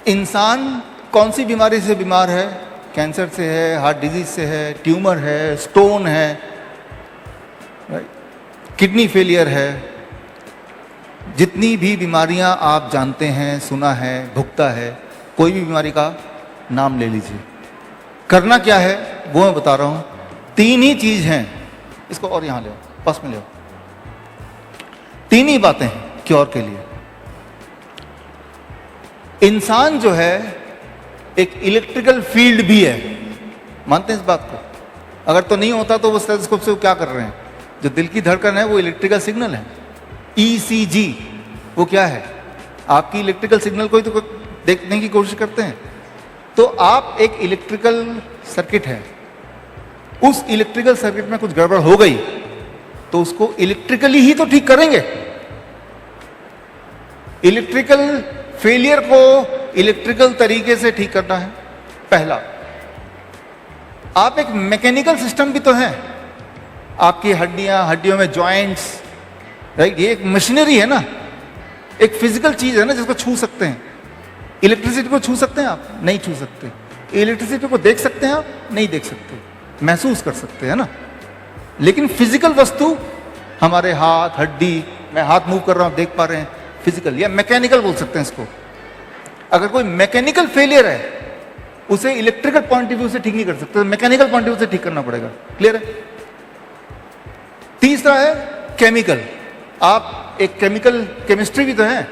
इंसान कौन सी बीमारी से बीमार है? कैंसर से है, हार्ट डिजीज से है, ट्यूमर है, स्टोन है, किडनी फेलियर है। जितनी भी बीमारियां आप जानते हैं, सुना है, भुगता है, कोई भी बीमारी का नाम ले लीजिए। करना क्या है वो मैं बता रहा हूं। 3 ही चीज हैं, इसको और यहां ले आओ, पास में ले आओ। 3 ही बातें हैं क्योर के लिए। इंसान जो है एक इलेक्ट्रिकल फील्ड भी है, मानते हैं इस बात को? अगर तो नहीं होता तो वो स्टेथोस्कोप से वो क्या कर रहे हैं? जो दिल की धड़कन है वो इलेक्ट्रिकल सिग्नल है। ECG वो क्या है? आपकी इलेक्ट्रिकल सिग्नल को ही तो देखने की कोशिश करते हैं। तो आप एक इलेक्ट्रिकल सर्किट है, उस इलेक्ट्रिकल सर्किट में कुछ गड़बड़ हो गई तो उसको इलेक्ट्रिकली ही तो ठीक करेंगे। इलेक्ट्रिकल फेलियर को इलेक्ट्रिकल तरीके से ठीक करना है पहला। आप एक मैकेनिकल सिस्टम भी तो है, आपकी हड्डियों में जॉइंट्स, राइट? ये एक मशीनरी है ना, एक फिजिकल चीज है ना जिसको छू सकते हैं। इलेक्ट्रिसिटी को छू सकते हैं आप? नहीं छू सकते। इलेक्ट्रिसिटी को देख सकते हैं आप? नहीं देख सकते। महसूस कर सकते हैं ना। लेकिन फिजिकल वस्तु, हमारे हाथ, हड्डी, मैं हाथ मूव कर रहा हूं, देख पा रहे हैं, फिजिकल या मैकेनिकल बोल सकते हैं इसको। अगर कोई मैकेनिकल फेलियर है उसे इलेक्ट्रिकल पॉइंट ऑफ व्यू से ठीक नहीं कर सकते, तो मैकेनिकल पॉइंट ऑफ व्यू से ठीक करना पड़ेगा। क्लियर है? तीसरा है केमिकल। आप एक केमिस्ट्री भी तो है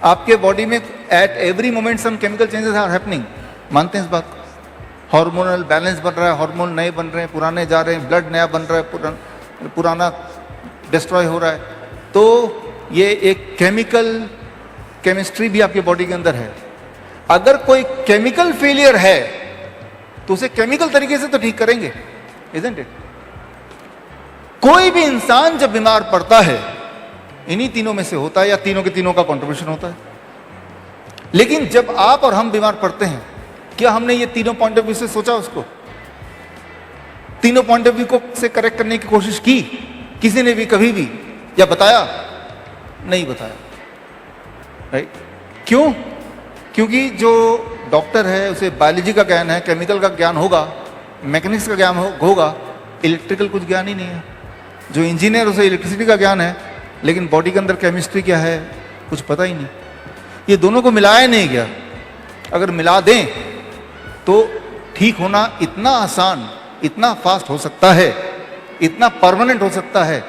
आपके बॉडी में। At every moment some chemical changes are happening, मानते हैं इस बात को? हार्मोनल बैलेंस बन रहा है, हार्मोन नए बन रहे हैं, पुराने जा रहे हैं, ब्लड नया बन रहा है, पुराना डिस्ट्रॉय हो रहा है। तो ये एक केमिस्ट्री भी आपके बॉडी के अंदर है। अगर कोई केमिकल फेलियर है तो उसे केमिकल तरीके से तो ठीक करेंगे, इजंट इट? कोई भी इंसान जब बीमार पड़ता है इन्हीं तीनों में से होता है, या तीनों के तीनों का कंट्रीब्यूशन होता है। लेकिन जब आप और हम बीमार पड़ते हैं, क्या हमने ये तीनों पॉइंट ऑफ व्यू से सोचा उसको? तीनों पॉइंट ऑफ व्यू को से करेक्ट करने की कोशिश की किसी ने भी कभी भी? या बताया? नहीं बताया, राइट? क्यों? क्योंकि जो डॉक्टर है उसे बायोलॉजी का ज्ञान है, केमिकल का ज्ञान होगा, मैकेनिक्स का ज्ञान होगा, इलेक्ट्रिकल कुछ ज्ञान ही नहीं है। जो इंजीनियर उसे इलेक्ट्रिसिटी का ज्ञान है, लेकिन बॉडी के अंदर केमिस्ट्री क्या है कुछ पता ही नहीं। ये दोनों को मिलाया नहीं गया। अगर मिला दें तो ठीक होना इतना आसान, इतना फास्ट हो सकता है, इतना परमानेंट हो सकता है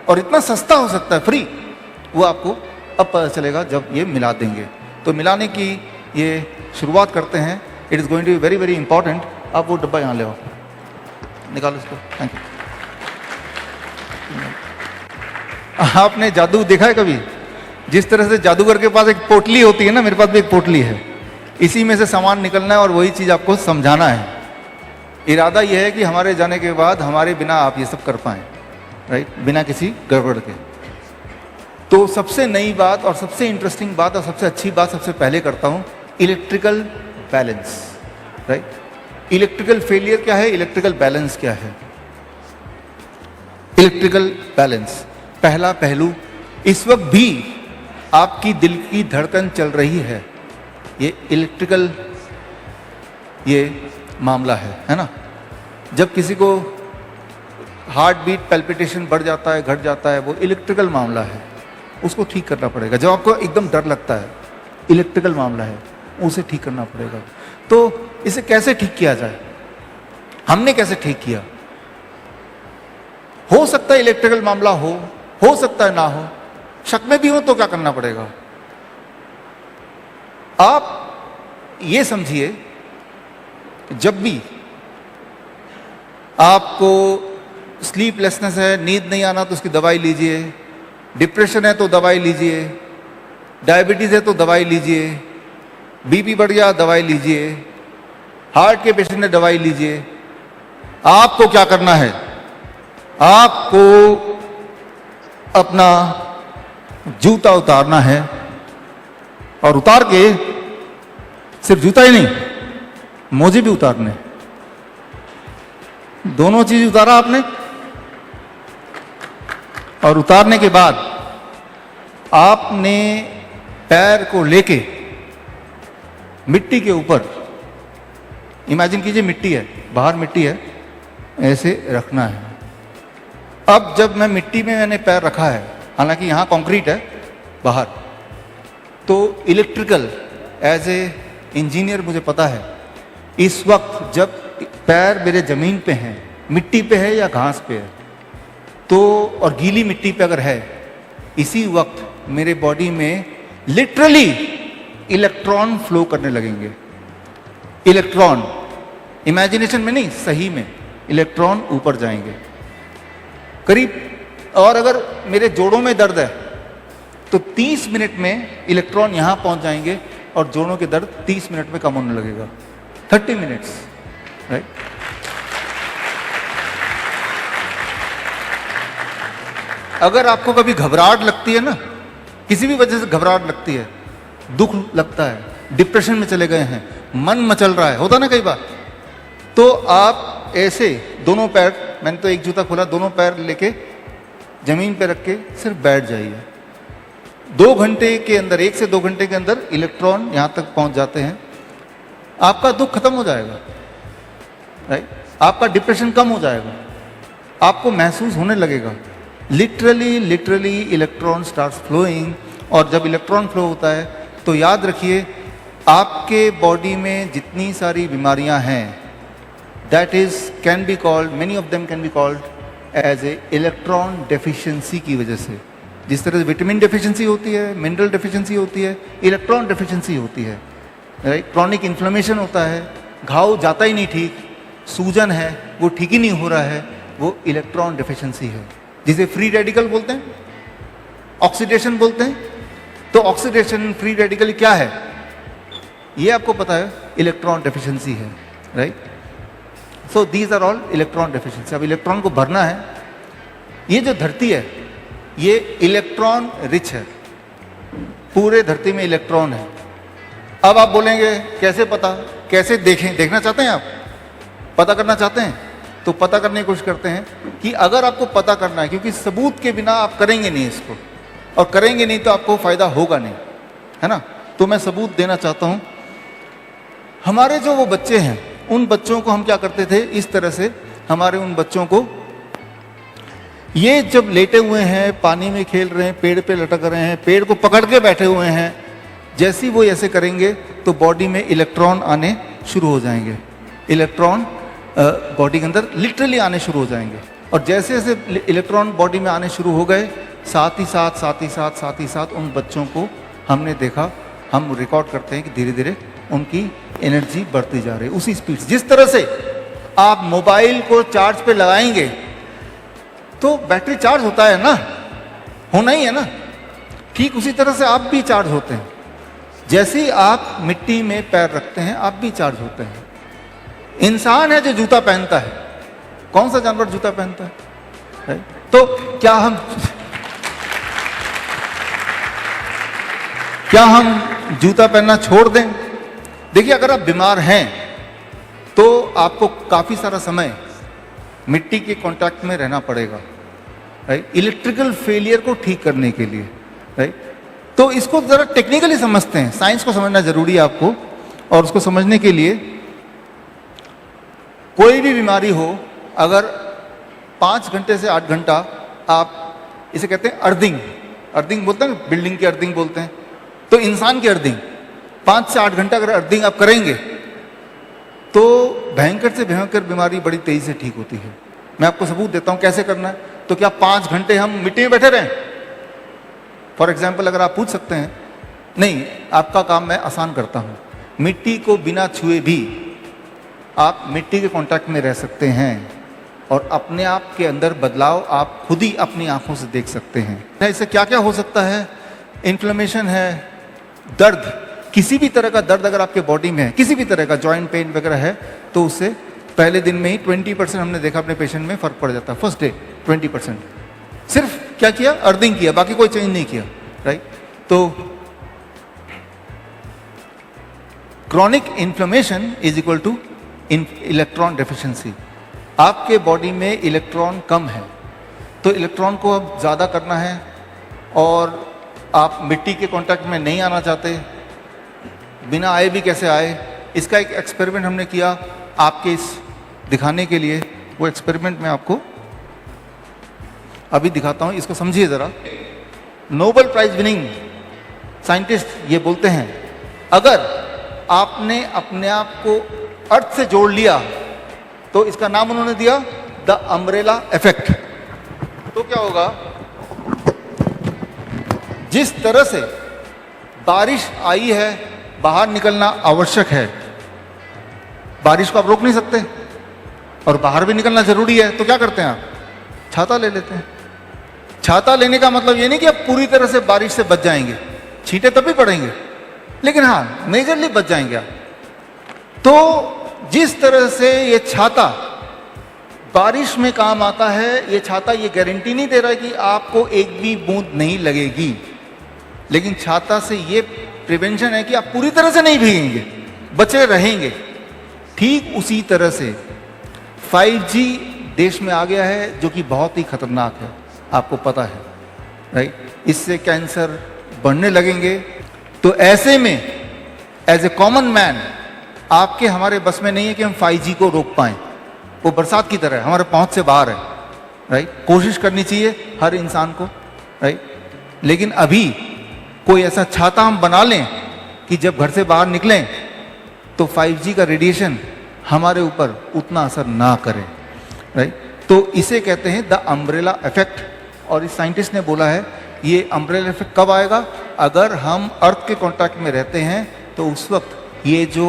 और इतना सस्ता हो सकता है, फ्री। वो आपको अब पता चलेगा जब ये मिला देंगे। तो मिलाने की ये शुरुआत करते हैं। It is going to be very very important. आप वो डब्बा यहाँ ले आओ, निकालो इसको। Thank you. आपने जादू देखा है कभी? जिस तरह से जादूगर के पास एक पोटली होती है ना, मेरे पास भी एक पोटली है। इसी में से सामान निकलना है और वही चीज आपको समझाना है। इरादा यह है कि हमारे जाने के बाद हमारे बिना आप ये सब कर पाएं, राइट? बिना किसी गड़बड़ के। तो सबसे नई बात और सबसे इंटरेस्टिंग बात और सबसे अच्छी बात सबसे पहले करता हूं, electrical balance, right? Electrical failure क्या है, इलेक्ट्रिकल बैलेंस क्या है? इलेक्ट्रिकल बैलेंस, पहला पहलू, इस वक्त भी आपकी दिल की धड़कन चल रही है, ये इलेक्ट्रिकल ये मामला है ना? जब किसी को हार्ट बीट पैल्पिटेशन बढ़ जाता है, घट जाता है, वो इलेक्ट्रिकल मामला है, उसको ठीक करना पड़ेगा। जब आपको एकदम डर लगता है, इलेक्ट्रिकल मामला है, उसे ठीक करना पड़ेगा। तो इसे कैसे ठीक किया जाए? हमने कैसे ठीक किया? हो सकता है इलेक्ट्रिकल मामला हो सकता है ना हो, शक में भी हो तो क्या करना पड़ेगा? आप ये समझिए, जब भी आपको स्लीपलेसनेस है, नींद नहीं आना, तो उसकी दवाई लीजिए। डिप्रेशन है तो दवाई लीजिए, डायबिटीज है तो दवाई लीजिए, बीपी बढ़ गया दवाई लीजिए, हार्ट के पेशेंट है दवाई लीजिए। आपको क्या करना है? आपको अपना जूता उतारना है, और उतार के सिर्फ जूता ही नहीं, मोजे भी उतारने। दोनों चीज उतारा आपने, और उतारने के बाद आपने पैर को लेके मिट्टी के ऊपर, इमेजिन कीजिए मिट्टी है, बाहर मिट्टी है, ऐसे रखना है। अब जब मैं मिट्टी में मैंने पैर रखा है, हालांकि यहाँ कंक्रीट है बाहर, तो इलेक्ट्रिकल एज ए इंजीनियर मुझे पता है इस वक्त जब पैर मेरे जमीन पे हैं, मिट्टी पे है या घास पे है, तो और गीली मिट्टी पे अगर है, इसी वक्त मेरे बॉडी में लिटरली इलेक्ट्रॉन फ्लो करने लगेंगे। इलेक्ट्रॉन, इमेजिनेशन में नहीं, सही में इलेक्ट्रॉन ऊपर जाएंगे करीब। और अगर मेरे जोड़ों में दर्द है तो 30 मिनट में इलेक्ट्रॉन यहां पहुंच जाएंगे और जोड़ों के दर्द 30 मिनट में कम होने लगेगा। 30 मिनट्स, राइट। अगर आपको कभी घबराहट लगती है ना, किसी भी वजह से घबराहट लगती है, दुख लगता है, डिप्रेशन में चले गए हैं, मन मचल रहा है, होता ना कई बार, तो आप ऐसे दोनों पैर, मैंने तो एक जूता खोला, दोनों पैर लेके जमीन पे रख के सिर्फ बैठ जाइए। 2 घंटे के अंदर, 1 से 2 घंटे के अंदर इलेक्ट्रॉन यहां तक पहुंच जाते हैं, आपका दुख खत्म हो जाएगा, राइट। आपका डिप्रेशन कम हो जाएगा, आपको महसूस होने लगेगा लिटरली इलेक्ट्रॉन स्टार्ट्स फ्लोइंग। और जब इलेक्ट्रॉन फ्लो होता है तो याद रखिए आपके बॉडी में जितनी सारी बीमारियां हैं, that is can be called, many of them can be called as a electron deficiency की वजह से। जिस तरह से विटामिन डेफिशिएंसी होती है, मिनरल डेफिशिएंसी होती है, इलेक्ट्रॉन डेफिशिएंसी होती है, राइट। क्रॉनिक इन्फ्लेमेशन होता है, घाव जाता ही नहीं ठीक, सूजन है वो ठीक ही नहीं हो रहा है, वो इलेक्ट्रॉन डेफिशिएंसी है, जिसे फ्री रेडिकल बोलते हैं, ऑक्सीडेशन बोलते हैं। तो ऑक्सीडेशन, फ्री रेडिकल क्या है ये आपको पता है, इलेक्ट्रॉन डेफिशिएंसी है, right. So these are all electron deficiency. अब इलेक्ट्रॉन को भरना है। ये जो धरती है ये इलेक्ट्रॉन रिच है, पूरे धरती में इलेक्ट्रॉन है। अब आप बोलेंगे कैसे पता, कैसे देखें, देखना चाहते हैं आप, पता करना चाहते हैं, तो पता करने की कोशिश करते हैं कि अगर आपको पता करना है, क्योंकि सबूत के बिना आप करेंगे नहीं इसको, और करेंगे नहीं तो आपको फायदा होगा नहीं, है ना। तो मैं सबूत देना चाहता हूं। हमारे जो वो बच्चे हैं, उन बच्चों को हम क्या करते थे, इस तरह से हमारे उन बच्चों को, ये जब लेटे हुए हैं, पानी में खेल रहे हैं, पेड़ पे लटक रहे हैं, पेड़ को पकड़ के बैठे हुए हैं, जैसे ही वो ऐसे करेंगे तो बॉडी में इलेक्ट्रॉन आने शुरू हो जाएंगे। इलेक्ट्रॉन बॉडी के अंदर लिटरली आने शुरू हो जाएंगे। और जैसे जैसे इलेक्ट्रॉन बॉडी में आने शुरू हो गए, साथ ही साथ उन बच्चों को हमने देखा, हम रिकॉर्ड करते हैं कि धीरे धीरे उनकी एनर्जी बढ़ती जा रही है उसी स्पीड से। जिस तरह से आप मोबाइल को चार्ज पे लगाएंगे तो बैटरी चार्ज होता है ना, होना ही है ना, ठीक उसी तरह से आप भी चार्ज होते हैं। जैसे ही आप मिट्टी में पैर रखते हैं आप भी चार्ज होते हैं। इंसान है जो जूता पहनता है, कौन सा जानवर जूता पहनता है, राइट? तो क्या हम जूता पहनना छोड़ दें? देखिए, अगर आप बीमार हैं तो आपको काफी सारा समय मिट्टी के कांटेक्ट में रहना पड़ेगा, राइट, इलेक्ट्रिकल फेलियर को ठीक करने के लिए, राइट। तो इसको जरा टेक्निकली समझते हैं, साइंस को समझना जरूरी है आपको। और उसको समझने के लिए, कोई भी बीमारी हो, अगर 5 घंटे से 8 घंटा आप, इसे कहते हैं अर्थिंग बोलते हैं, बिल्डिंग की अर्थिंग बोलते हैं, तो इंसान की अर्थिंग 5 से 8 घंटा अगर अर्थिंग आप करेंगे तो भयंकर से भयंकर बीमारी बड़ी तेजी से ठीक होती है। मैं आपको सबूत देता हूं कैसे करना है। तो क्या 5 घंटे हम मिट्टी में बैठे रहें? फॉर एग्जाम्पल, अगर आप पूछ सकते हैं, नहीं, आपका काम मैं आसान करता हूं, मिट्टी को बिना छुए भी आप मिट्टी के कांटेक्ट में रह सकते हैं और अपने आप के अंदर बदलाव आप खुद ही अपनी आंखों से देख सकते हैं। इससे क्या क्या हो सकता है? इन्फ्लेमेशन है, दर्द, किसी भी तरह का दर्द अगर आपके बॉडी में है, किसी भी तरह का जॉइंट पेन वगैरह है, तो उससे पहले दिन में ही 20% हमने देखा अपने पेशेंट में फर्क पड़ जाता है। First day 20%। सिर्फ क्या किया? अर्थिंग किया, बाकी कोई चेंज नहीं किया, राइट। तो chronic inflammation is equal two electron deficiency. आपके बॉडी में इलेक्ट्रॉन कम है, तो इलेक्ट्रॉन को अब ज़्यादा करना है और आप मिट्टी के कांटेक्ट में नहीं आना चाहते, बिना आए भी कैसे आए, इसका एक एक्सपेरिमेंट हमने किया आपके इस दिखाने के लिए। वो एक्सपेरिमेंट मैं आपको अभी दिखाता हूं, इसको समझिए जरा। नोबेल प्राइज विनिंग साइंटिस्ट ये बोलते हैं, अगर आपने अपने आप को अर्थ से जोड़ लिया तो इसका नाम उन्होंने दिया द अम्ब्रेला इफेक्ट। तो क्या होगा, जिस तरह से बारिश आई है बाहर निकलना आवश्यक है, बारिश को आप रोक नहीं सकते और बाहर भी निकलना जरूरी है, तो क्या करते हैं आप, छाता ले लेते हैं। छाता लेने का मतलब ये नहीं कि आप पूरी तरह से बारिश से बच जाएंगे, छींटे तभी पड़ेंगे, लेकिन हाँ मेजरली बच जाएंगे आप। तो जिस तरह से ये छाता बारिश में काम आता है, ये छाता ये गारंटी नहीं दे रहा है कि आपको एक भी बूंद नहीं लगेगी, लेकिन छाता से ये प्रिवेंशन है कि आप पूरी तरह से नहीं भीगेंगे, बचे रहेंगे। ठीक उसी तरह से 5G देश में आ गया है, जो कि बहुत ही खतरनाक है, आपको पता है, राइट। इससे कैंसर बढ़ने लगेंगे। तो ऐसे में एज ए कॉमन मैन आपके हमारे बस में नहीं है कि हम 5G को रोक पाएं। वो बरसात की तरह है, हमारे पहुंच से बाहर है, राइट। कोशिश करनी चाहिए हर इंसान को, राइट। लेकिन अभी कोई ऐसा छाता हम बना लें कि जब घर से बाहर निकलें तो 5G का रेडिएशन हमारे ऊपर उतना असर ना करे, राइट। तो इसे कहते हैं द अम्ब्रेला इफेक्ट। और इस साइंटिस्ट ने बोला है ये अम्ब्रेला इफेक्ट कब आएगा, अगर हम अर्थ के कांटेक्ट में रहते हैं तो उस वक्त ये जो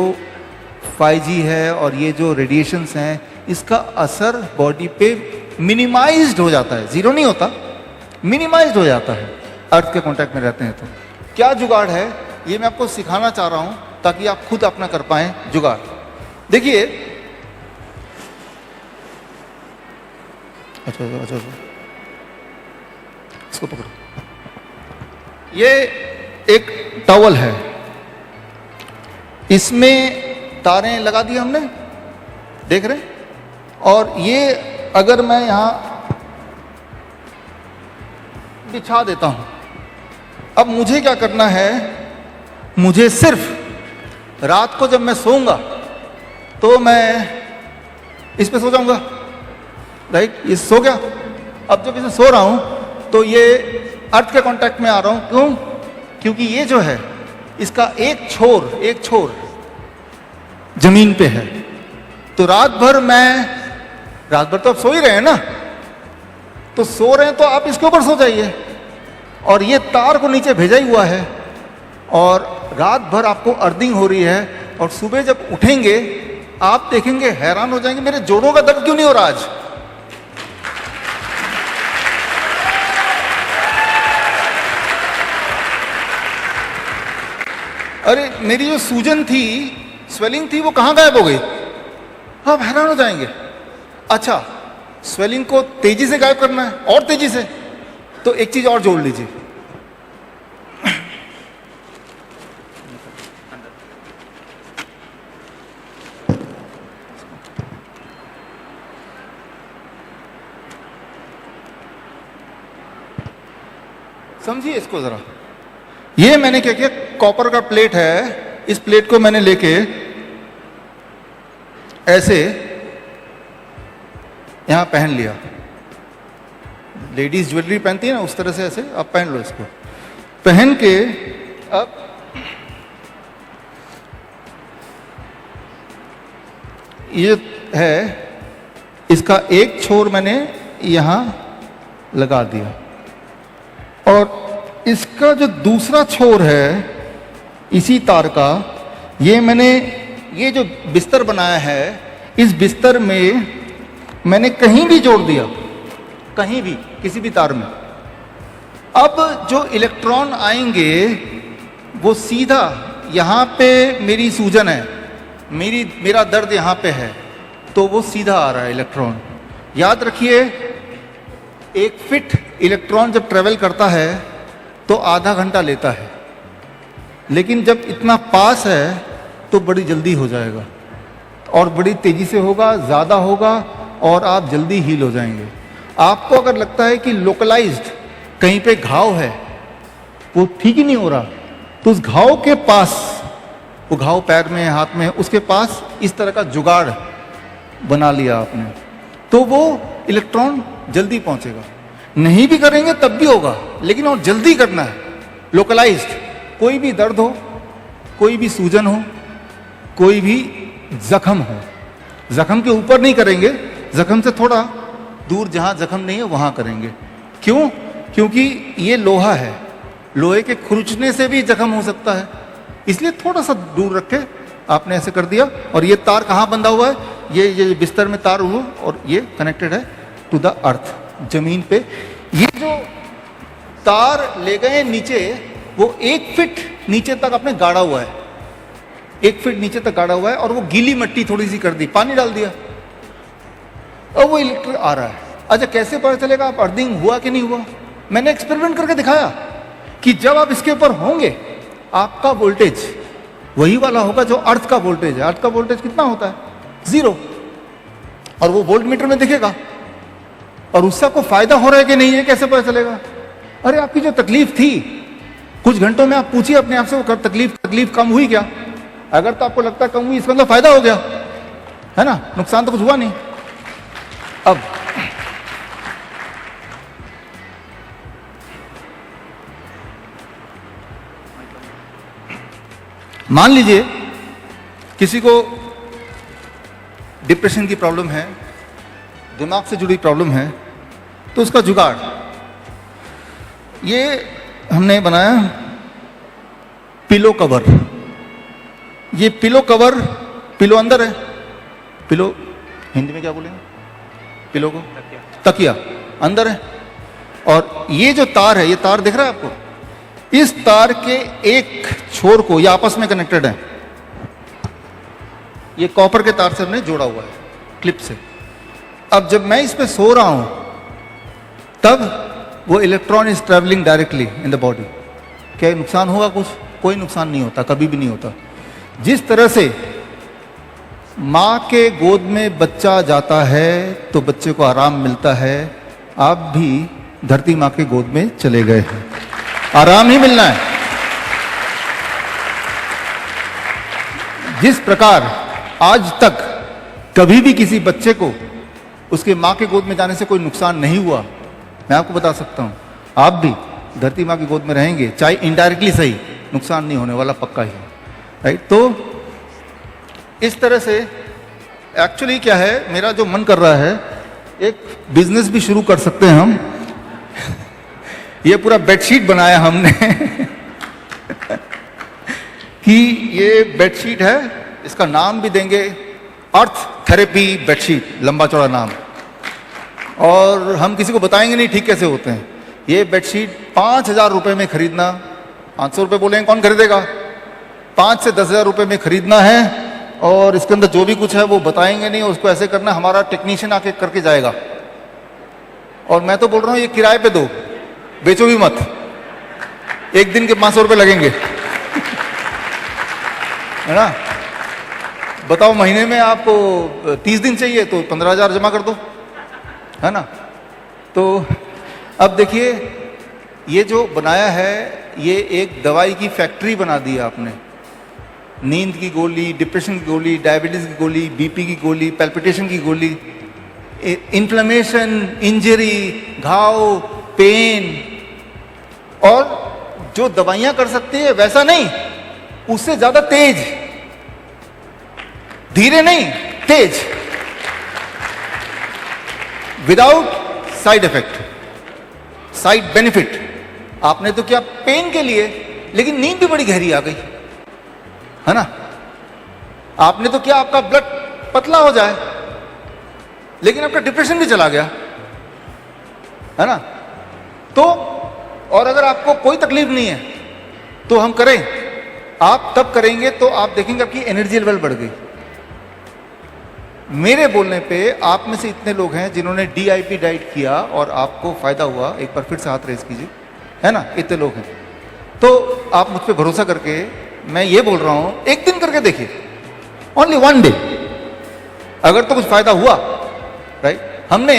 5G है और ये जो रेडिएशंस हैं इसका असर बॉडी पे मिनिमाइज्ड हो जाता है, जीरो नहीं होता, मिनिमाइज्ड हो जाता है अर्थ के कांटेक्ट में रहते हैं। तो क्या जुगाड़ है ये मैं आपको सिखाना चाह रहा हूं ताकि आप खुद अपना कर पाएं जुगाड़। देखिए, अच्छा, इसको पकड़ो। ये एक टॉवल है, इसमें तारें लगा दी हमने, देख रहे, और ये अगर मैं यहां बिछा देता हूं, अब मुझे क्या करना है, मुझे सिर्फ रात को जब मैं सोऊंगा तो मैं इस पे सो जाऊंगा, राइट। ये सो गया। अब जब इसे सो रहा हूं तो ये अर्थ के कांटेक्ट में आ रहा हूं, क्यों, क्योंकि ये जो है इसका एक छोर जमीन पे है। तो रात भर तो आप सो ही रहे हैं ना, तो सो रहे हैं तो आप इसके ऊपर सो जाइए, और ये तार को नीचे भेजा ही हुआ है, और रात भर आपको अर्थिंग हो रही है, और सुबह जब उठेंगे आप देखेंगे, हैरान हो जाएंगे, मेरे जोड़ों का दर्द क्यों नहीं हो रहा आज। अरे मेरी जो सूजन थी, स्वेलिंग थी, वो कहां गायब हो गई, आप हैरान हो जाएंगे। अच्छा, स्वेलिंग को तेजी से गायब करना है, और तेजी से, तो एक चीज और जोड़ लीजिए, समझिए इसको जरा। ये मैंने क्या किया, कॉपर का प्लेट है, इस प्लेट को मैंने लेके ऐसे यहां पहन लिया। लेडीज ज्वेलरी पहनती है ना, उस तरह से ऐसे आप पहन लो इसको। पहन के अब ये है, इसका एक छोर मैंने यहां लगा दिया, और इसका जो दूसरा छोर है इसी तार का, ये मैंने ये जो बिस्तर बनाया है, इस बिस्तर में मैंने कहीं भी जोड़ दिया, कहीं भी, किसी भी तार में। अब जो इलेक्ट्रॉन आएंगे वो सीधा यहाँ पे, मेरी सूजन है, मेरा दर्द यहाँ पे है, तो वो सीधा आ रहा है इलेक्ट्रॉन। याद रखिए, एक फिट इलेक्ट्रॉन जब ट्रेवल करता है तो आधा घंटा लेता है, लेकिन जब इतना पास है तो बड़ी जल्दी हो जाएगा, और बड़ी तेजी से होगा, ज़्यादा होगा, और आप जल्दी हील हो जाएंगे। आपको अगर लगता है कि लोकलाइज्ड कहीं पे घाव है, वो ठीक ही नहीं हो रहा, तो उस घाव के पास वो घाव पैर में हाथ में, उसके पास इस तरह का जुगाड़ बना लिया आपने, तो वो इलेक्ट्रॉन जल्दी पहुंचेगा। नहीं भी करेंगे तब भी होगा, लेकिन और जल्दी करना है, लोकलाइज्ड। कोई भी दर्द हो, कोई भी सूजन हो, कोई भी जख्म हो, जख्म के ऊपर नहीं करेंगे, जख्म से थोड़ा दूर जहां जख्म नहीं है वहां करेंगे। क्यों? क्योंकि ये लोहा है, लोहे के खुरचने से भी जख्म हो सकता है, इसलिए थोड़ा सा दूर रखे आपने ऐसे कर दिया। और ये तार कहां बंधा हुआ है? ये बिस्तर में तार हुआ और ये कनेक्टेड है टू द अर्थ, जमीन पे। ये जो तार ले गए नीचे, वो 1 फीट नीचे तक आपने गाड़ा हुआ है, 1 फीट नीचे तक गाड़ा हुआ है, और वो गीली मिट्टी थोड़ी सी कर दी, पानी डाल दिया, अब वो इलेक्ट्रिक आ रहा है। अच्छा, कैसे पता चलेगा आप अर्थिंग हुआ कि नहीं हुआ? मैंने एक्सपेरिमेंट करके दिखाया कि जब आप इसके ऊपर होंगे, आपका वोल्टेज वही वाला होगा जो अर्थ का वोल्टेज है। अर्थ का वोल्टेज कितना होता है? 0, और वो वोल्ट मीटर में दिखेगा। और उससे आपको फायदा हो रहा है कि नहीं है, कैसे पता चलेगा? अरे आपकी जो तकलीफ थी, कुछ घंटों में आप पूछिए अपने आप से, वो तकलीफ कम हुई क्या? अगर तो आपको लगता है कम हुई, इसका मतलब फायदा हो गया है ना, नुकसान तो कुछ हुआ नहीं। अब मान लीजिए किसी को डिप्रेशन की प्रॉब्लम है, दिमाग से जुड़ी प्रॉब्लम है, तो उसका जुगाड़ ये हमने बनाया पिलो कवर। ये पिलो कवर, पिलो अंदर है, पिलो हिंदी में क्या बोलेंगे? पिलो को तकिया अंदर है। और ये जो तार है, ये तार दिख रहा है आपको? इस तार के एक छोर को, ये आपस में कनेक्टेड है, ये कॉपर के तार से हमने जोड़ा हुआ है क्लिप से। अब जब मैं इस पे सो रहा हूं, तब वो electron is travelling directly in the body. क्या नुकसान होगा? कुछ कोई नुकसान नहीं होता, कभी भी नहीं होता। जिस तरह से मां के गोद में बच्चा जाता है तो बच्चे को आराम मिलता है, आप भी धरती मां के गोद में चले गए हैं, आराम ही मिलना है। जिस प्रकार आज तक कभी भी किसी बच्चे को उसके मां के गोद में जाने से कोई नुकसान नहीं हुआ, मैं आपको बता सकता हूं, आप भी धरती मां की गोद में रहेंगे, चाहे इनडायरेक्टली सही, नुकसान नहीं होने वाला, पक्का ही है, राइट। तो इस तरह से एक्चुअली क्या है, मेरा जो मन कर रहा है, एक बिजनेस भी शुरू कर सकते हैं हम। ये पूरा बेडशीट बनाया हमने कि ये बेडशीट है, इसका नाम भी देंगे अर्थ थेरेपी बेडशीट, लंबा चौड़ा नाम, और हम किसी को बताएंगे नहीं ठीक कैसे होते हैं। ये बेडशीट 5,000 रुपए में खरीदना, 500 रुपए बोलेंगे कौन खरीदेगा, 5 से 10,000 रुपए में खरीदना है। और इसके अंदर जो भी कुछ है वो बताएंगे नहीं, उसको ऐसे करना, हमारा टेक्नीशियन आके करके जाएगा। और मैं तो बोल रहा हूं ये किराए पे दो, बेचो भी मत, एक दिन के 500 रुपए लगेंगे है ना। बताओ महीने में आपको 30 दिन चाहिए तो 15,000 जमा कर दो, है ना। तो अब देखिए, ये जो बनाया है, ये एक दवाई की फैक्ट्री बना दी है आपने। नींद की गोली, डिप्रेशन की गोली, डायबिटीज की गोली, बीपी की गोली, पैल्पिटेशन की गोली, इन्फ्लेमेशन, इंजरी, घाव, पेन, और जो दवाइयां कर सकती है वैसा नहीं, उससे ज्यादा तेज, धीरे नहीं, तेज, without side effect, side benefit. आपने तो क्या पेन के लिए, लेकिन नींद भी बड़ी गहरी आ गई, है ना। आपने तो क्या आपका ब्लड पतला हो जाए, लेकिन आपका डिप्रेशन भी चला गया, है ना। तो और अगर आपको कोई तकलीफ नहीं है तो हम करें, आप तब करेंगे तो आप देखेंगे आपकी एनर्जी लेवल बढ़ गई। मेरे बोलने पे आप में से इतने लोग हैं जिन्होंने DIP डाइट किया और आपको फायदा हुआ, एक बार फिर से हाथ रेस कीजिए, है ना, इतने लोग हैं। तो आप मुझ पे भरोसा करके, मैं ये बोल रहा हूं, एक दिन करके देखिए, ओनली 1 डे, अगर तो कुछ फायदा हुआ, राइट। हमने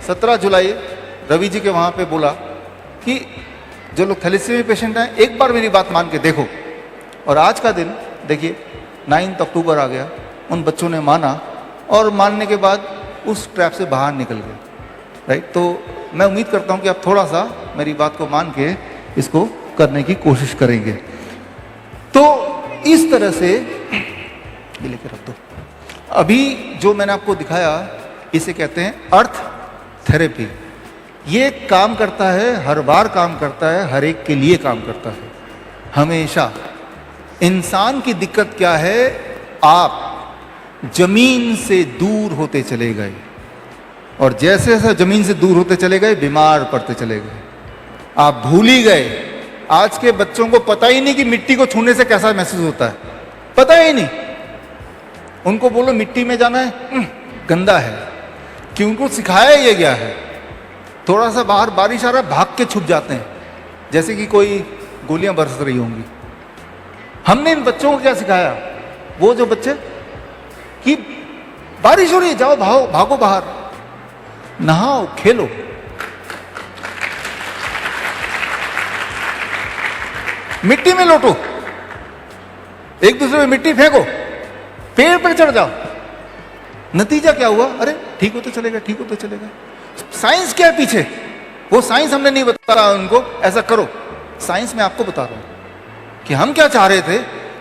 17 जुलाई रवि जी के वहां पे बोला कि जो लोग थैलेसीमिया पेशेंट हैं, एक बार मेरी बात मान के देखो। और आज का दिन देखिए 9 अक्टूबर आ गया, उन बच्चों ने माना और मानने के बाद उस ट्रैप से बाहर निकल गए, राइट। तो मैं उम्मीद करता हूं कि आप थोड़ा सा मेरी बात को मान के इसको करने की कोशिश करेंगे। तो इस तरह से ये लेके रख दो। अभी जो मैंने आपको दिखाया इसे कहते हैं अर्थ थेरेपी। ये काम करता है, हर बार काम करता है, हर एक के लिए काम करता है, हमेशा। इंसान की दिक्कत क्या है, आप जमीन से दूर होते चले गए और जैसे जैसे जमीन से दूर होते चले गए बीमार पड़ते चले गए। आप भूल ही गए। आज के बच्चों को पता ही नहीं कि मिट्टी को छूने से कैसा महसूस होता है, पता ही नहीं। उनको बोलो मिट्टी में जाना है, गंदा है, कि उनको सिखाया ये गया है। थोड़ा सा बाहर बारिश आ रहा है, भाग के छुप जाते हैं जैसे कि कोई गोलियां बरस रही होंगी। हमने इन बच्चों को क्या सिखाया, वो जो बच्चे कि बारिश हो रही है, जाओ भागो भागो बाहर, नहाओ, खेलो। मिट्टी में लोटो, एक दूसरे में मिट्टी फेंको, पेड़ पर चढ़ जाओ। नतीजा क्या हुआ, अरे ठीक होते चलेगा, ठीक होते चलेगा। साइंस क्या है पीछे, वो साइंस हमने नहीं बता रहा उनको ऐसा करो। साइंस में आपको बता रहा हूं कि हम क्या चाह रहे थे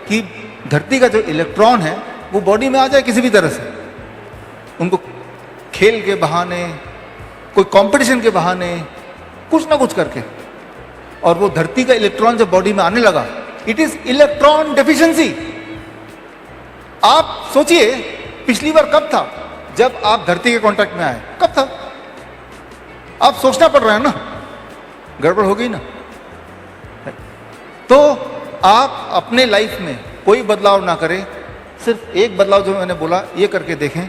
कि धरती का जो इलेक्ट्रॉन है वो बॉडी में आ जाए किसी भी तरह से। उनको खेल के बहाने, कोई कंपटीशन के बहाने, कुछ ना कुछ करके, और वो धरती का इलेक्ट्रॉन जब बॉडी में आने लगा, इट इज इलेक्ट्रॉन डेफिशिएंसी। आप सोचिए पिछली बार कब था जब आप धरती के कांटेक्ट में आए, कब था? आप सोचना पड़ रहा है ना, गड़बड़ हो गई ना। तो आप अपने लाइफ में कोई बदलाव ना करें, सिर्फ एक बदलाव जो मैंने बोला ये करके देखें,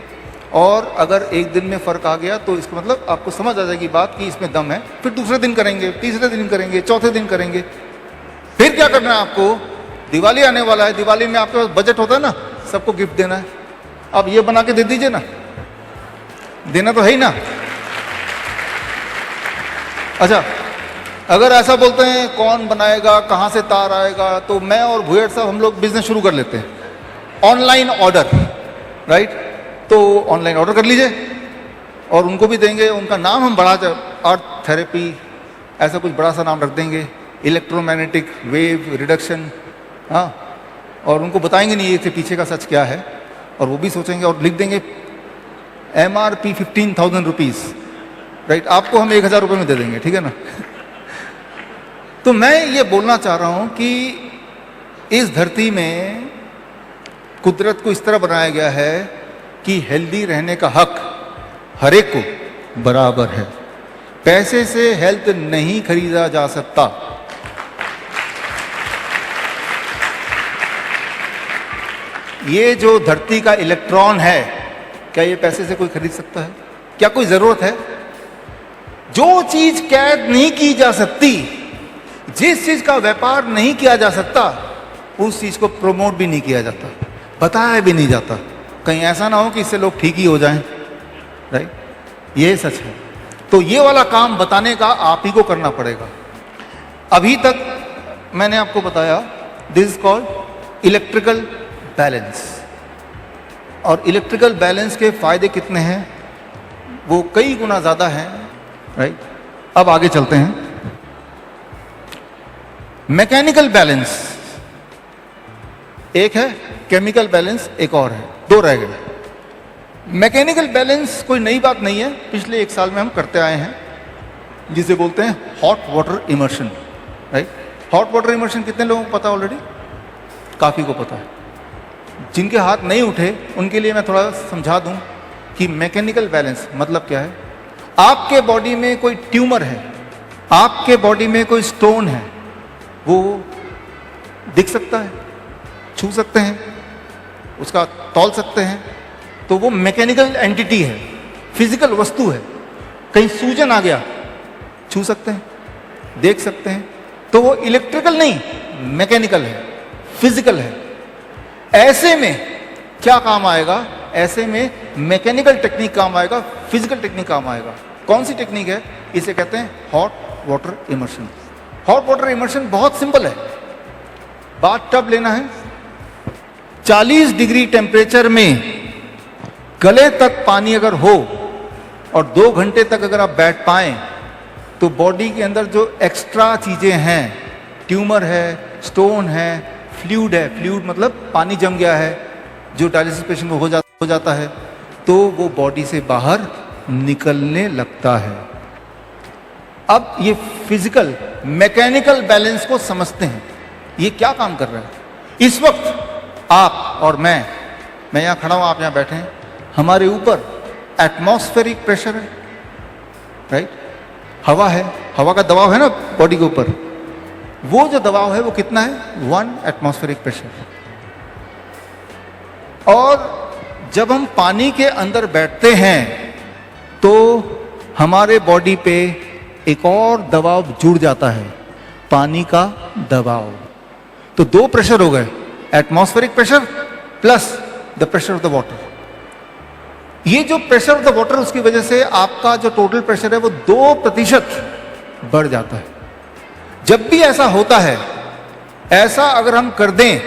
और अगर एक दिन में फर्क आ गया तो इसका मतलब आपको समझ आ जाएगी बात कि इसमें दम है। फिर दूसरे दिन करेंगे, तीसरे दिन करेंगे, चौथे दिन करेंगे। फिर क्या करना है आपको, दिवाली आने वाला है, दिवाली में आपके पास बजट होता है ना, सबको गिफ्ट देना है। अब ये बना के दे दीजिए ना, देना तो है ही ना। अच्छा, अगर ऐसा बोलते हैं कौन बनाएगा, कहां से तार आएगा, तो मैं और भुयड़ साहब हम लोग बिजनेस शुरू कर लेते हैं, ऑनलाइन ऑर्डर, राइट। तो ऑनलाइन ऑर्डर कर लीजिए और उनको भी देंगे। उनका नाम हम बढ़ा, अर्थ थेरेपी ऐसा कुछ बड़ा सा नाम रख देंगे, इलेक्ट्रोमैग्नेटिक वेव रिडक्शन, हाँ। और उनको बताएंगे नहीं इसके पीछे का सच क्या है, और वो भी सोचेंगे और लिख देंगे MRP 15,000 रुपीज़, राइट। आपको हम 1,000 रुपये में दे देंगे, ठीक है ना। तो मैं ये बोलना चाह रहा हूं कि इस धरती में कुदरत को इस तरह बनाया गया है कि हेल्दी रहने का हक हर एक को बराबर है। पैसे से हेल्थ नहीं खरीदा जा सकता। ये जो धरती का इलेक्ट्रॉन है, क्या ये पैसे से कोई खरीद सकता है? क्या कोई जरूरत है? जो चीज कैद नहीं की जा सकती, जिस चीज का व्यापार नहीं किया जा सकता, उस चीज को प्रमोट भी नहीं किया जाता, बताया भी नहीं जाता। कहीं ऐसा ना हो कि इससे लोग ठीक ही हो जाएं, राइट। ये सच है। तो ये वाला काम बताने का आप ही को करना पड़ेगा। अभी तक मैंने आपको बताया this is called electrical balance, और इलेक्ट्रिकल बैलेंस के फायदे कितने हैं, वो कई गुना ज्यादा हैं, राइट। अब आगे चलते हैं। मैकेनिकल बैलेंस एक है, केमिकल बैलेंस एक और है, दो रह गए। मैकेनिकल बैलेंस कोई नई बात नहीं है, पिछले 1 साल में हम करते आए हैं, जिसे बोलते हैं hot water immersion, right. Hot water immersion कितने लोगों को पता ऑलरेडी? काफी को पता है। जिनके हाथ नहीं उठे उनके लिए मैं थोड़ा समझा दूं कि मैकेनिकल बैलेंस मतलब क्या है। आपके बॉडी में कोई ट्यूमर है, आपके बॉडी में कोई स्टोन है, वो दिख सकता है, छू सकते हैं, उसका तौल सकते हैं, तो वो मैकेनिकल एंटिटी है, फिजिकल वस्तु है। कहीं सूजन आ गया, छू सकते हैं, देख सकते हैं, तो वो इलेक्ट्रिकल नहीं, मैकेनिकल है, फिजिकल है। ऐसे में क्या काम आएगा? ऐसे में मैकेनिकल टेक्निक काम आएगा, फिजिकल टेक्निक काम आएगा। कौन सी टेक्निक है? इसे कहते हैं hot water immersion. Hot water immersion बहुत सिंपल है। बाथ टब लेना है, 40 डिग्री टेम्परेचर में गले तक पानी अगर हो और 2 घंटे तक अगर आप बैठ पाएं, तो बॉडी के अंदर जो एक्स्ट्रा चीजें हैं, ट्यूमर है, स्टोन है, फ्लूइड है, फ्लूइड मतलब पानी जम गया है जो डायलिसिस पेशेंट को हो जाता है, तो वो बॉडी से बाहर निकलने लगता है। अब ये फिजिकल मैकेनिकल बैलेंस को समझते हैं, ये क्या काम कर रहा है। इस वक्त आप और मैं यहां खड़ा हूं, आप यहां बैठे हैं, हमारे ऊपर एटमॉस्फेरिक प्रेशर है, राइट, हवा है, हवा का दबाव है ना बॉडी के ऊपर, वो जो दबाव है वो कितना है, 1 एटमॉस्फेरिक प्रेशर। और जब हम पानी के अंदर बैठते हैं तो हमारे बॉडी पे एक और दबाव जुड़ जाता है, पानी का दबाव। तो 2 प्रेशर हो गए, atmospheric pressure plus the pressure of the water. ये जो प्रेशर ऑफ द वाटर, उसकी वजह से आपका जो टोटल प्रेशर है वो 2% बढ़ जाता है। जब भी ऐसा होता है, ऐसा अगर हम कर दें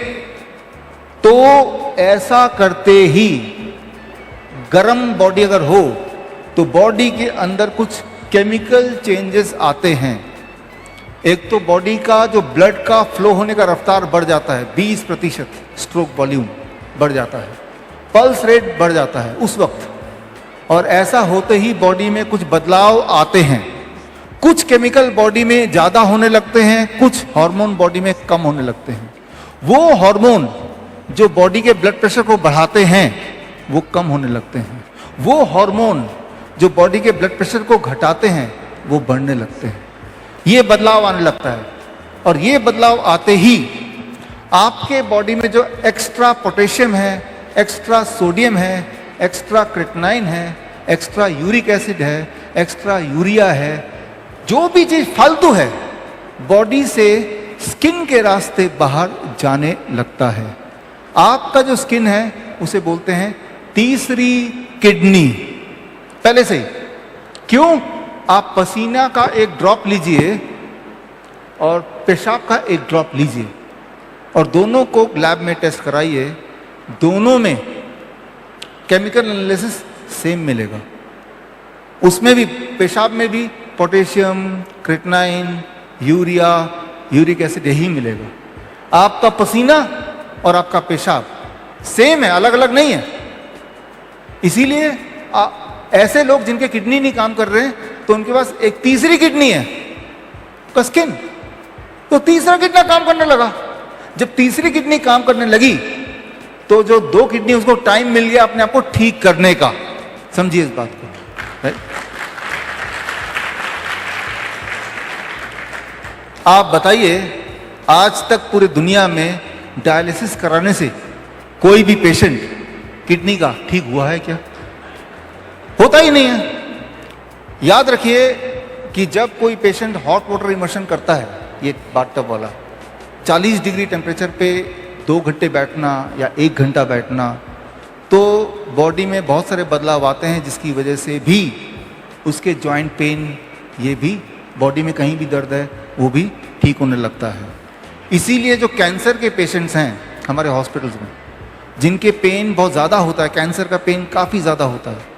तो ऐसा करते ही गर्म बॉडी अगर हो तो बॉडी के अंदर कुछ केमिकल चेंजेस आते हैं। एक तो बॉडी का जो ब्लड का फ्लो होने का रफ्तार बढ़ जाता है, 20% स्ट्रोक वॉल्यूम बढ़ जाता है, पल्स रेट बढ़ जाता है उस वक्त। और ऐसा होते ही बॉडी में कुछ बदलाव आते हैं, कुछ केमिकल बॉडी में ज्यादा होने लगते हैं, कुछ हार्मोन बॉडी में कम होने लगते हैं। वो हार्मोन जो बॉडी के ब्लड प्रेशर को बढ़ाते हैं वो कम होने लगते हैं, वो हार्मोन जो बॉडी के ब्लड प्रेशर को घटाते हैं वो बढ़ने लगते हैं। ये बदलाव आने लगता है, और ये बदलाव आते ही आपके बॉडी में जो एक्स्ट्रा पोटेशियम है, एक्स्ट्रा सोडियम है, एक्स्ट्रा क्रिएटिनिन है, एक्स्ट्रा यूरिक एसिड है, एक्स्ट्रा यूरिया है, जो भी चीज फालतू है, बॉडी से स्किन के रास्ते बाहर जाने लगता है। आपका जो स्किन है उसे बोलते हैं तीसरी किडनी, पहले से ही। क्यों? आप पसीना का एक ड्रॉप लीजिए और पेशाब का एक ड्रॉप लीजिए और दोनों को लैब में टेस्ट कराइए, दोनों में केमिकल एनालिसिस सेम मिलेगा। उसमें भी, पेशाब में भी potassium, creatinine, urea, uric acid यही मिलेगा। आपका पसीना और आपका पेशाब सेम है, अलग अलग नहीं है। इसीलिए ऐसे लोग जिनके किडनी नहीं काम कर रहे हैं तो उनके पास एक तीसरी किडनी है, का स्किन, तो तीसरा किडनी काम करने लगा। जब तीसरी किडनी काम करने लगी तो जो 2 किडनी, उसको टाइम मिल गया अपने आप को ठीक करने का। समझिए इस बात को, राइट? आप बताइए, आज तक पूरी दुनिया में डायलिसिस कराने से कोई भी पेशेंट किडनी का ठीक हुआ है क्या? होता ही नहीं है। याद रखिए कि जब कोई पेशेंट हॉट वाटर इमर्शन करता है, ये बाथटब वाला, 40 डिग्री टेम्परेचर पे 2 घंटे बैठना या 1 घंटा बैठना, तो बॉडी में बहुत सारे बदलाव आते हैं, जिसकी वजह से भी उसके जॉइंट पेन, ये भी बॉडी में कहीं भी दर्द है वो भी ठीक होने लगता है। इसीलिए जो कैंसर के पेशेंट्स हैं हमारे हॉस्पिटल्स में, जिनके पेन बहुत ज़्यादा होता है, कैंसर का पेन काफ़ी ज़्यादा होता है,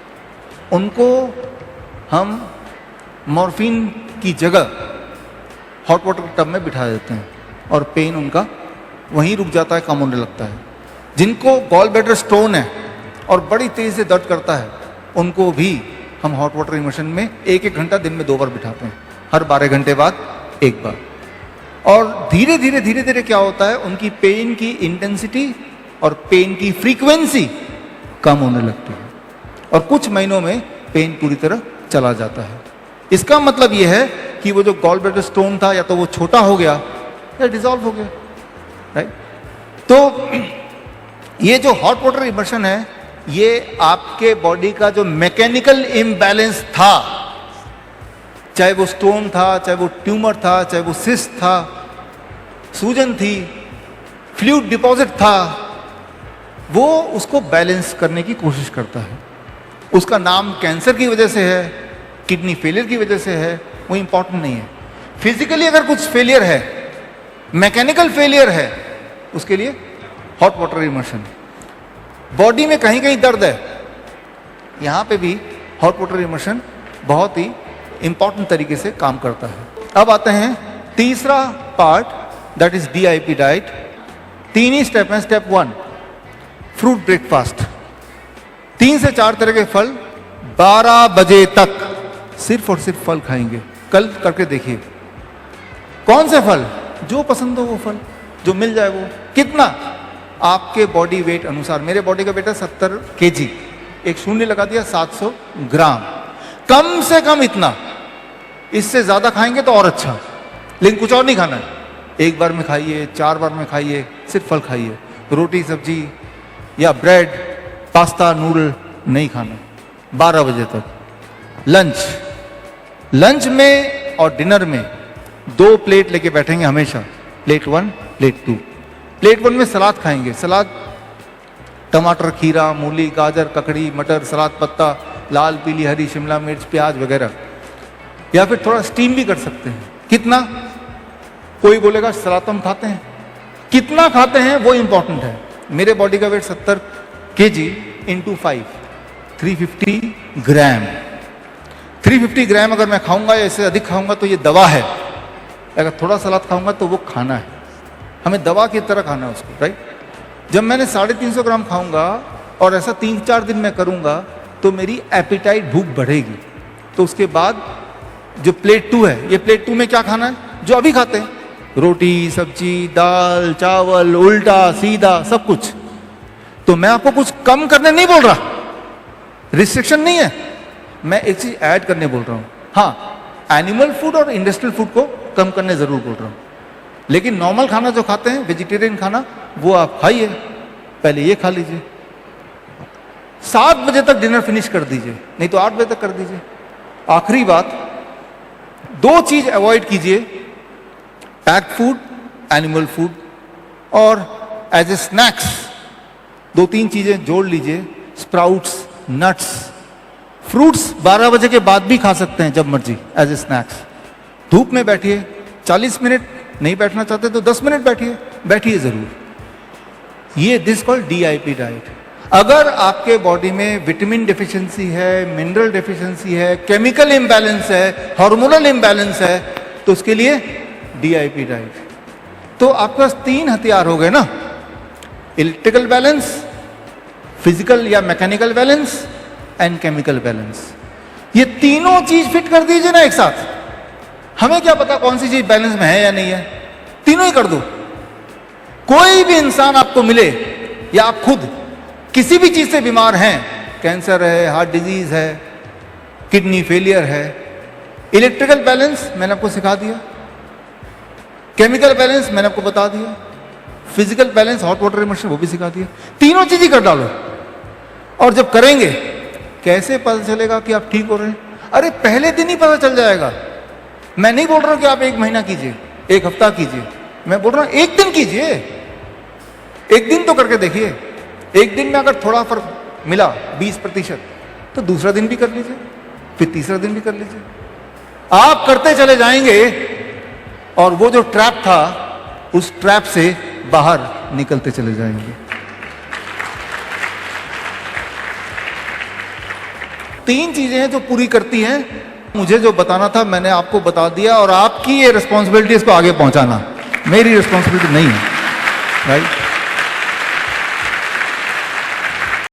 उनको हम मॉर्फिन की जगह हॉट वाटर टब में बिठा देते हैं और पेन उनका वहीं रुक जाता है, कम होने लगता है। जिनको गॉल ब्लैडर स्टोन है और बड़ी तेज़ी से दर्द करता है, उनको भी हम हॉट वाटर इमर्शन में 1-1 घंटा दिन में 2 बार बिठाते हैं, हर 12 घंटे बाद 1 बार। और धीरे धीरे क्या होता है, उनकी पेन की इंटेंसिटी और पेन की फ्रीक्वेंसी कम होने लगती है और कुछ महीनों में पेन पूरी तरह चला जाता है। इसका मतलब यह है कि वो जो गॉल ब्लैडर स्टोन था, या तो वो छोटा हो गया या डिसॉल्व हो गया, राइट? तो ये जो हॉट वाटर इमर्शन है, ये आपके बॉडी का जो मैकेनिकल इम्बैलेंस था, चाहे वो स्टोन था, चाहे वो ट्यूमर था, चाहे वो सिस्ट था, सूजन थी, फ्लूइड डिपॉजिट था, वो उसको बैलेंस करने की कोशिश करता है। उसका नाम कैंसर की वजह से है, किडनी फेलियर की वजह से है, वो इंपॉर्टेंट नहीं है। फिजिकली अगर कुछ फेलियर है, मैकेनिकल फेलियर है, उसके लिए हॉट वाटर इमर्शन। बॉडी में कहीं कहीं दर्द है, यहां पे भी हॉट वाटर इमर्शन बहुत ही इंपॉर्टेंट तरीके से काम करता है। अब आते हैं तीसरा part, that is DIP diet. 3 he step हैं। स्टेप 1 फ्रूट ब्रेकफास्ट, 3 से 4 तरह के फल 12 बजे तक सिर्फ और सिर्फ फल खाएंगे। कल करके देखिए, कौन से फल जो पसंद हो वो फल, जो मिल जाए वो। कितना? आपके बॉडी वेट अनुसार। मेरे बॉडी का वेट है 70 kg, एक शून्य लगा दिया, 700 ग्राम। कम से कम इतना, इससे ज्यादा खाएंगे तो और अच्छा, लेकिन कुछ और नहीं खाना है। एक बार में खाइए, 4 बार में खाइए, सिर्फ फल खाइए। रोटी सब्जी या ब्रेड, पास्ता, नूडल नहीं खाना। 12 बजे तक। लंच में और डिनर में 2 प्लेट लेके बैठेंगे हमेशा, प्लेट 1 प्लेट 2। प्लेट 1 में सलाद खाएंगे, सलाद टमाटर, खीरा, मूली, गाजर, ककड़ी, मटर, सलाद पत्ता, लाल पीली हरी शिमला मिर्च, प्याज वगैरह। या फिर थोड़ा स्टीम भी कर सकते हैं। कितना? कोई बोलेगा सलाद तो हम खाते हैं, कितना खाते हैं वो इंपॉर्टेंट है। मेरे बॉडी का वेट 70 kg इंटू 5, 350 ग्राम। 350 ग्राम अगर मैं खाऊंगा या इससे अधिक खाऊंगा तो ये दवा है। अगर थोड़ा सलाद खाऊंगा तो वो खाना है, हमें दवा की तरह खाना है उसको, राइट। जब मैंने 350 ग्राम खाऊंगा और ऐसा 3-4 दिन में करूंगा तो मेरी एपिटाइट, भूख बढ़ेगी। तो उसके बाद जो प्लेट 2 है, ये प्लेट 2 में क्या खाना है? जो अभी खाते हैं, रोटी सब्जी दाल चावल, उल्टा सीधा सब कुछ। तो मैं आपको कुछ कम करने नहीं बोल रहा, रिस्ट्रिक्शन नहीं है, मैं एक चीज ऐड करने बोल रहा हूं। हाँ, एनिमल फूड और इंडस्ट्रियल फूड को कम करने जरूर बोल रहा हूं, लेकिन नॉर्मल खाना जो खाते हैं, वेजिटेरियन खाना, वो आप खाइए। पहले ये खा लीजिए, 7 बजे तक डिनर फिनिश कर दीजिए, नहीं तो 8 बजे तक कर दीजिए। आखिरी बात, 2 चीज अवॉइड कीजिए, पैक्ड फूड, एनिमल फूड, और एज ए स्नैक्स 2-3 चीजें जोड़ लीजिए, स्प्राउट्स, नट्स, फ्रूट्स 12 बजे के बाद भी खा सकते हैं, जब मर्जी, एज ए स्नैक्स। धूप में बैठिए, 40 मिनट, नहीं बैठना चाहते तो 10 मिनट बैठिए, बैठिए जरूर। ये दिस कॉल्ड DIP डाइट। अगर आपके बॉडी में विटामिन डेफिशिएंसी है, मिनरल डेफिशिएंसी है, केमिकल इम्बैलेंस है, हार्मोनल इम्बैलेंस है, तो उसके लिए DIP डाइट। तो आपके पास 3 हथियार हो गए ना, इलेक्ट्रिकल बैलेंस, फिजिकल या mechanical balance, and chemical balance. ये तीनों चीज फिट कर दीजिए ना एक साथ। हमें क्या पता कौन सी चीज बैलेंस में है या नहीं है, तीनों ही कर दो। कोई भी इंसान आपको मिले या आप खुद किसी भी चीज से बीमार हैं, कैंसर है, हार्ट डिजीज है, किडनी फेलियर है, इलेक्ट्रिकल बैलेंस मैंने आपको सिखा दिया, केमिकल बैलेंस मैंने आपको बता दिया, physical balance, hot water immersion, वो भी सिखा दिया। तीनों चीज ही कर डालो। और जब करेंगे, कैसे पता चलेगा कि आप ठीक हो रहे हैं? अरे पहले दिन ही पता चल जाएगा। मैं नहीं बोल रहा हूं कि आप 1 महीना कीजिए, 1 हफ्ता कीजिए, मैं बोल रहा हूं 1 दिन कीजिए। 1 दिन तो करके देखिए। 1 दिन में अगर थोड़ा फर्क मिला 20%, तो दूसरा दिन भी कर लीजिए, फिर तीसरा दिन भी कर लीजिए। आप करते चले जाएंगे और वो जो ट्रैप था, उस ट्रैप से बाहर निकलते चले जाएंगे। 3 चीजें हैं जो पूरी करती हैं। मुझे जो बताना था मैंने आपको बता दिया, और आपकी ये रिस्पॉन्सिबिलिटी इसको आगे पहुंचाना, मेरी रिस्पॉन्सिबिलिटी नहीं है, राइट।